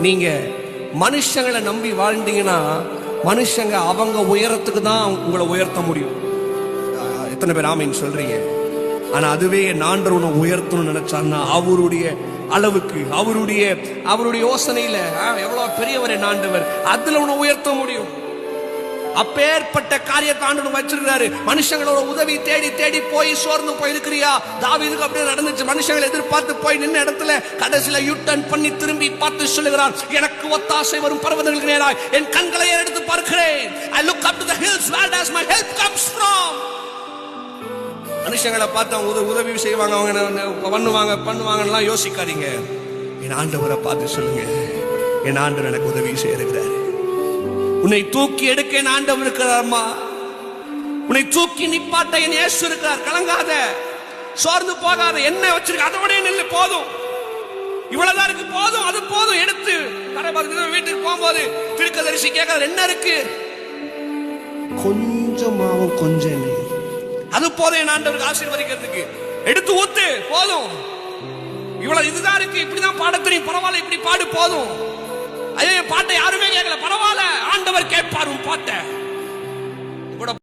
நீங்க மனுஷங்களை நம்பி வாழ்ந்தீங்கன்னா மனுஷங்க அவங்க உயரத்துக்கு தான் உங்களை உயர்த்த முடியும். எத்தனை பேர் ஆமீன் சொல்றீங்க? ஆனா அதுவே ஆண்டவர் உன்னை உயர்த்தணும்னு நினைச்சாருன்னா அவருடைய அளவுக்கு, அவருடைய யோசனையில எவ்வளவு பெரியவர் ஆண்டவர், அதுல உன்னை உயர்த்த முடியும். அப்பேற்பட்ட காரியத்தை ஆண்டவர் வச்சிருக்காரு. மனுஷங்களோட உதவி தேடி தேடி போய் சோர்ந்து போய் இருக்கிறியா? தாவீதுக்கு அப்படியே நடந்துச்சு. மனுஷங்களை எதிர்பார்த்து போய் நின்ன இடத்துல கடைசியில யூட்டர்ன் பண்ணி திரும்பி பார்த்து சொல்லுகிறார், எனக்கு ஒத்தாசை வரும் பர்வதங்களுக்கு நேராய் என் கண்களை எடுத்து பார்க்கிறேன். I look up to the hills, where does my help comes from? மனுஷங்களை பார்த்து அவங்க உதவி செய்வாங்க, அவங்க பண்ணுவாங்கலாம் யோசிக்காதீங்க. என் ஆண்டவரை பார்த்து சொல்லுங்க, என் ஆண்டவர் எனக்கு உதவி செய்கிறார். உன்னை தூக்கி எடுக்க என் ஆண்டவர் இருக்கிறார்மா. உன்னை தூக்கி நிப்பாட்ட என் இயேசு இருக்கிறார். கலங்காத, சோர்ந்து போகாத. என்ன வச்சிருக்க அதோட நெல்லு போதும், இவ்வளவுதான் இருக்கு, போதும், அது போதும். எடுத்து வீட்டுக்கு போகும்போது தீர்க்கதரிசி கேட்கறது, என்ன இருக்கு? கொஞ்சமாவும் கொஞ்சம் அது போதும் என் ஆண்டவருக்கு ஆசீர்வதிக்கிறதுக்கு. எடுத்து ஊத்து, போதும். இவ்வளவு இதுதான் இருக்கு, இப்படிதான் பாட தெரியும், பரவாயில்ல, இப்படி பாடு, போதும். ஐயோ பாட்டை யாருமே கேட்கல, பரவாயில்ல, ஆண்டவர் கேட்பார் உன் பாட்டை.